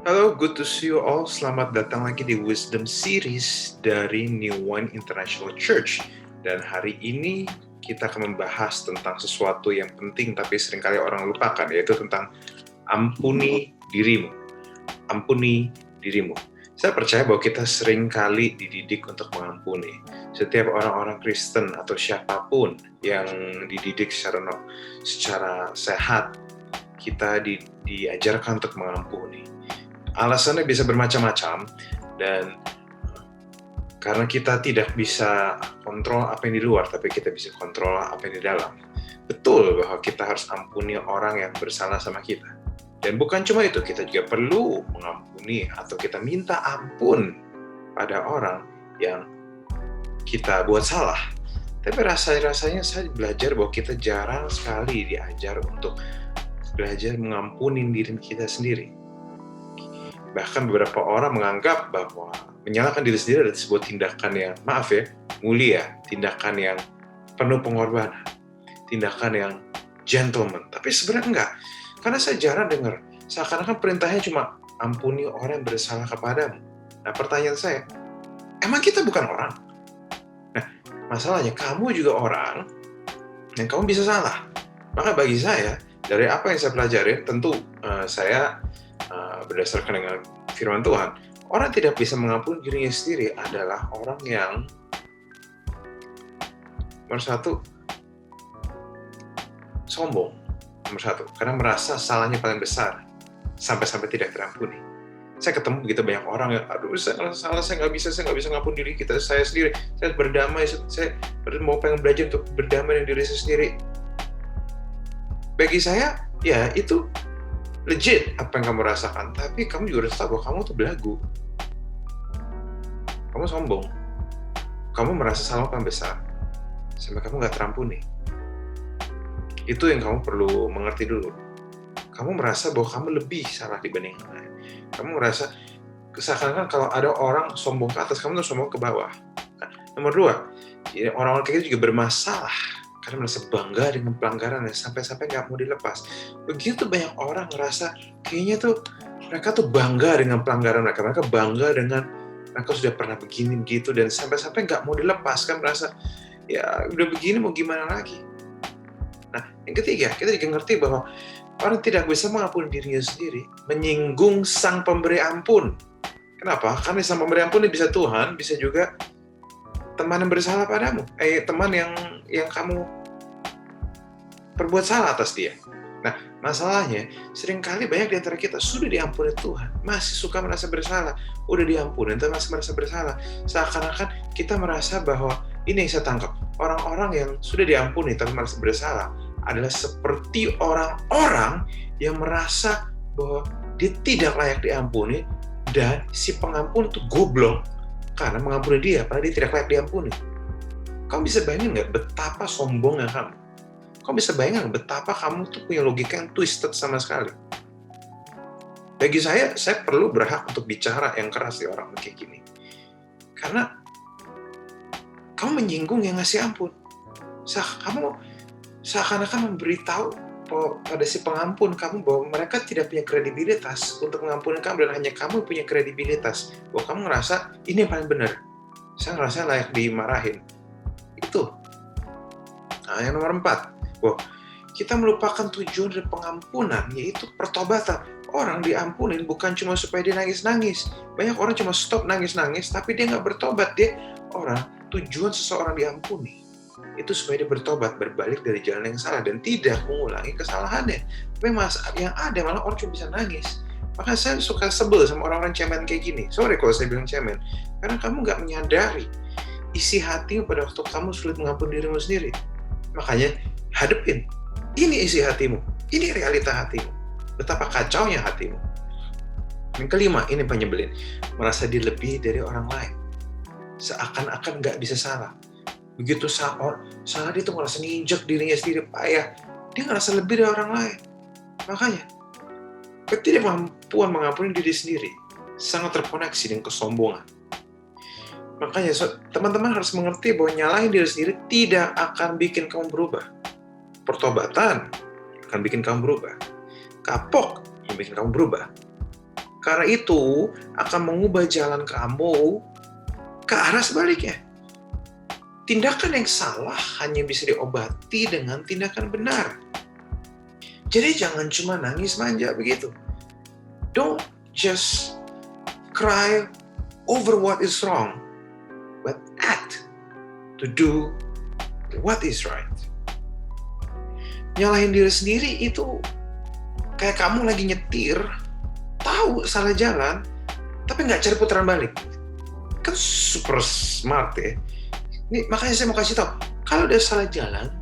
Halo, good to see you all. Selamat datang lagi di Wisdom Series dari New Wine International Church. Dan hari ini kita akan membahas tentang sesuatu yang penting tapi seringkali orang lupakan, yaitu tentang ampuni dirimu. Ampuni dirimu. Saya percaya bahwa kita seringkali dididik untuk mengampuni. Setiap orang-orang Kristen atau siapapun yang dididik secara sehat, kita diajarkan untuk mengampuni. Alasannya bisa bermacam-macam, dan karena kita tidak bisa kontrol apa yang di luar, tapi kita bisa kontrol apa yang di dalam. Betul bahwa kita harus ampuni orang yang bersalah sama kita. Dan bukan cuma itu, kita juga perlu mengampuni atau kita minta ampun pada orang yang kita buat salah. Tapi rasanya saya belajar bahwa kita jarang sekali diajar untuk belajar mengampuni diri kita sendiri. Bahkan beberapa orang menganggap bahwa menyalahkan diri sendiri adalah sebuah tindakan yang, mulia, tindakan yang penuh pengorbanan, tindakan yang gentleman. Tapi sebenarnya enggak. Karena saya jarang dengar, seakan-akan perintahnya cuma ampuni orang yang bersalah kepadamu. Nah, pertanyaan saya, emang kita bukan orang? Nah, masalahnya kamu juga orang, dan kamu bisa salah. Maka bagi saya, dari apa yang saya pelajari, tentu saya berdasarkan dengan firman Tuhan, orang tidak bisa mengampuni dirinya sendiri adalah orang yang nomor satu, sombong. Nomor satu, karena merasa salahnya paling besar sampai-sampai tidak terampuni. Saya ketemu begitu banyak orang yang, saya ngerasa salah, saya nggak bisa ngampuni diri saya sendiri. Saya berdamai, saya mau pengen belajar untuk berdamai dengan diri saya sendiri. Bagi saya, ya itu legit apa yang kamu rasakan, tapi kamu juga harus tahu bahwa kamu tuh belagu. Kamu sombong. Kamu merasa salah paling besar sampai kamu nggak terampuni. Itu yang kamu perlu mengerti dulu. Kamu merasa bahwa kamu lebih salah dibanding yang lain. Kamu merasa seakan-akan kalau ada orang sombong ke atas, kamu tuh sombong ke bawah. Nomor dua, orang-orang kayak gitu juga bermasalah karena merasa bangga dengan pelanggaran yang sampai-sampai nggak mau dilepas. Begitu banyak orang ngerasa kayaknya tuh mereka tuh bangga dengan pelanggaran mereka. Mereka bangga dengan mereka sudah pernah begini begitu, dan sampai-sampai nggak mau dilepas, kan merasa ya udah begini mau gimana lagi. Nah, yang ketiga, kita juga ngerti bahwa orang tidak bisa mengampuni dirinya sendiri, menyinggung sang pemberi ampun. Kenapa? Karena sang pemberi ampun bisa Tuhan, bisa juga teman yang bersalah padamu, teman yang kamu perbuat salah atas dia. Nah, masalahnya seringkali banyak di antara kita sudah diampuni Tuhan, masih suka merasa bersalah. Udah diampuni, tapi masih merasa bersalah. Seakan-akan kita merasa bahwa ini yang saya tangkap, orang-orang yang sudah diampuni tapi merasa bersalah adalah seperti orang-orang yang merasa bahwa dia tidak layak diampuni, dan si pengampun itu goblok karena mengampuni dia, padahal dia tidak layak diampuni. Kamu bisa bayangin nggak betapa sombongnya kamu? Kamu bisa bayangin betapa kamu tuh punya logika yang twisted sama sekali? Bagi saya perlu berhak untuk bicara yang keras di orang kayak gini. Karena kamu menyinggung yang ngasih ampun. Kamu seakan-akan memberitahu pada si pengampun kamu bahwa mereka tidak punya kredibilitas untuk mengampuni kamu, dan hanya kamu punya kredibilitas bahwa kamu ngerasa ini yang paling benar. Saya ngerasa layak dimarahin. Itu. Nah, yang nomor 4, bahwa kita melupakan tujuan dari pengampunan, yaitu pertobatan. Orang diampunin bukan cuma supaya dia nangis-nangis. Banyak orang cuma stop nangis-nangis, tapi dia nggak bertobat. Tujuan seseorang diampuni itu supaya dia bertobat, berbalik dari jalan yang salah, dan tidak mengulangi kesalahannya. Tapi yang ada malah orang cuma bisa nangis. Maka saya suka sebel sama orang-orang cemen kayak gini. Sorry kalau saya bilang cemen, karena kamu nggak menyadari isi hatimu pada waktu kamu sulit mengampuni dirimu sendiri. Makanya hadepin. Ini isi hatimu, ini realita hatimu. Betapa kacaunya hatimu. Yang kelima, ini penyebelin, merasa dilebih dari orang lain. Seakan-akan nggak bisa salah. Begitu salah dia tuh ngerasa nginjek dirinya sendiri, payah. Dia ngerasa lebih dari orang lain. Makanya, ketidakmampuan mengampuni diri sendiri sangat terkoneksi dengan kesombongan. Makanya teman-teman harus mengerti bahwa nyalahin diri sendiri tidak akan bikin kamu berubah. Pertobatan akan bikin kamu berubah. Kapok yang bikin kamu berubah. Karena itu akan mengubah jalan kamu ke arah sebaliknya. Tindakan yang salah hanya bisa diobati dengan tindakan benar. Jadi jangan cuma nangis manja begitu. Don't just cry over what is wrong, but act to do what is right. Nyalahin diri sendiri itu kayak kamu lagi nyetir, tahu salah jalan, tapi nggak cari putaran balik. Kan super smart ya. Ini makanya saya mau kasih tahu, kalau udah salah jalan,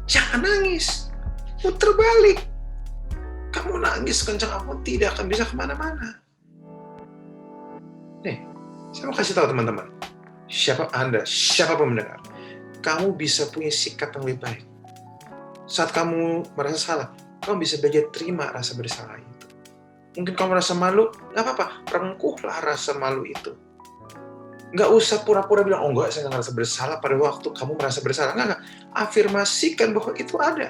jangan nangis, putar balik. Kamu nangis kencang apapun tidak akan bisa kemana-mana. Nih, saya mau kasih tahu teman-teman, siapapun mendengar, kamu bisa punya sikap yang lebih baik. Saat kamu merasa salah, kamu bisa belajar terima rasa bersalah itu. Mungkin kamu merasa malu, nggak apa-apa, rengkuhlah rasa malu itu. Nggak usah pura-pura bilang, oh enggak, saya nggak merasa bersalah pada waktu kamu merasa bersalah. Nggak. Afirmasikan bahwa itu ada.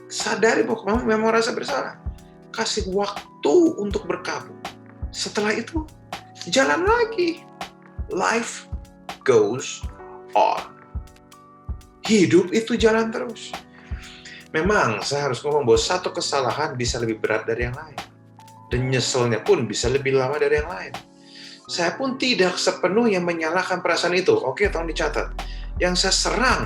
Sadari bahwa kamu memang merasa bersalah. Kasih waktu untuk berkabung. Setelah itu, jalan lagi. Life goes on. Hidup itu jalan terus. Memang saya harus ngomong bahwa satu kesalahan bisa lebih berat dari yang lain. Dan nyeselnya pun bisa lebih lama dari yang lain. Saya pun tidak sepenuhnya menyalahkan perasaan itu. Oke, tolong dicatat. Yang saya serang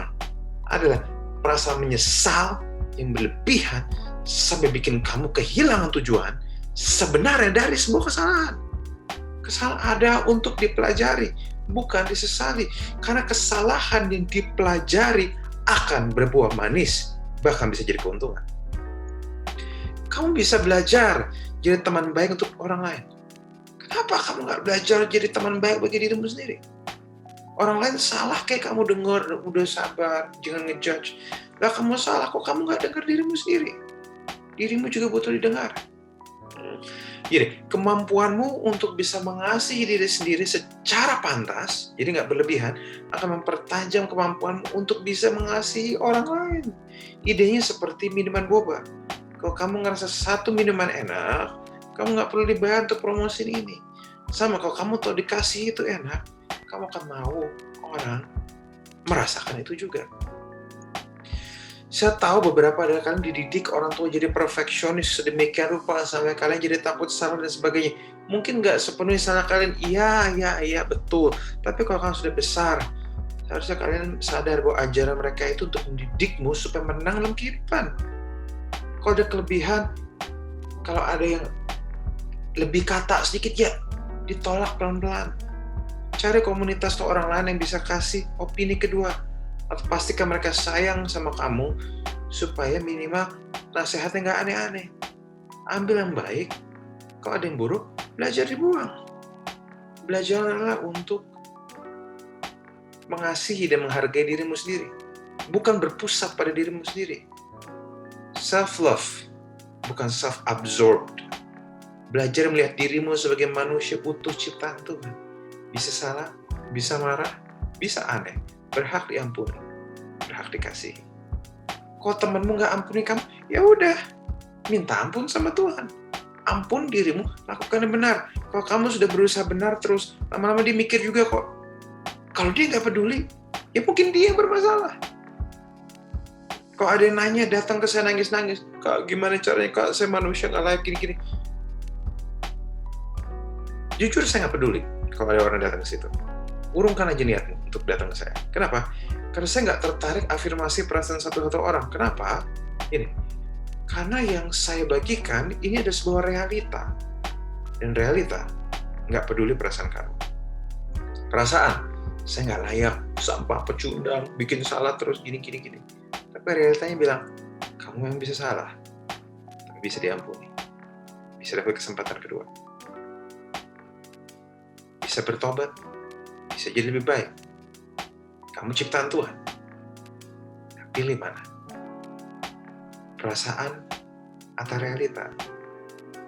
adalah perasaan menyesal yang berlebihan sampai bikin kamu kehilangan tujuan sebenarnya dari sebuah kesalahan. Kesalahan ada untuk dipelajari, bukan disesali. Karena kesalahan yang dipelajari akan berbuah manis, bahkan bisa jadi keuntungan. Kamu bisa belajar jadi teman baik untuk orang lain. Kenapa kamu nggak belajar jadi teman baik bagi dirimu sendiri? Orang lain salah kayak kamu dengar, udah sabar, jangan ngejudge. Lah kamu salah, kok kamu nggak dengar dirimu sendiri? Dirimu juga butuh didengar. Jadi, kemampuanmu untuk bisa mengasihi diri sendiri secara pantas, jadi nggak berlebihan, akan mempertajam kemampuanmu untuk bisa mengasihi orang lain. Idenya seperti minuman boba. Kalau kamu ngerasa satu minuman enak, kamu nggak perlu dibayar untuk promosiin ini. Sama kalau kamu tahu dikasih itu enak, kamu akan mau orang merasakan itu juga. Saya tahu beberapa dari kalian dididik orang tua jadi perfeksionis sedemikian rupa sampai kalian jadi takut salah dan sebagainya. Mungkin nggak sepenuhnya salah kalian, iya betul. Tapi kalau kalian sudah besar, seharusnya kalian sadar bahwa ajaran mereka itu untuk mendidikmu supaya menang dalam kehidupan. Kalau ada kelebihan, kalau ada yang lebih kata sedikit, ya ditolak pelan-pelan. Cari komunitas atau orang lain yang bisa kasih opini kedua. Atau pastikan mereka sayang sama kamu supaya minimal nasihatnya nggak aneh-aneh. Ambil yang baik, kalau ada yang buruk, belajar dibuang. Belajarlah untuk mengasihi dan menghargai dirimu sendiri. Bukan berpusat pada dirimu sendiri. Self-love, bukan self-absorbed. Belajar melihat dirimu sebagai manusia utuh ciptaan Tuhan. Bisa salah, bisa marah, bisa aneh. Berhak diampuni, berhak dikasihi. Kalau temanmu nggak ampuni kamu, ya udah, minta ampun sama Tuhan. Ampun dirimu, lakukan yang benar. Kalau kamu sudah berusaha benar terus, lama-lama dia mikir juga kok. Kalau dia nggak peduli, ya mungkin dia yang bermasalah. Kalau ada yang nanya, datang ke saya nangis-nangis, Kak, gimana caranya? Kak, saya manusia nggak layak gini-gini. Jujur saya nggak peduli kalau ada orang datang ke situ. Urungkan aja niatmu untuk datang ke saya. Kenapa? Karena saya nggak tertarik afirmasi perasaan satu-satu orang. Kenapa? Ini. Karena yang saya bagikan, ini ada sebuah realita. Dan realita nggak peduli perasaan kamu. Perasaan, saya nggak layak, sampah, pecundang, bikin salah terus, gini. Tapi realitanya bilang, kamu yang bisa salah. Tapi bisa diampuni. Bisa dapat kesempatan kedua. Bisa bertobat. Bisa jadi lebih baik. Kamu ciptaan Tuhan. Nah, pilih mana? Perasaan atau realita?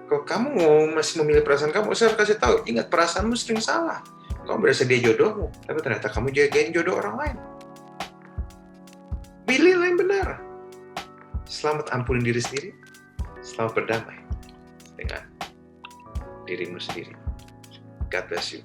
Kalau kamu masih memilih perasaan kamu, saya harus kasih tahu, ingat perasaanmu sering salah. Kamu berasa dia jodohmu, tapi ternyata kamu jagain jodoh orang lain. Pilih yang benar. Selamat ampuni diri sendiri. Selamat berdamai dengan dirimu sendiri. God bless you.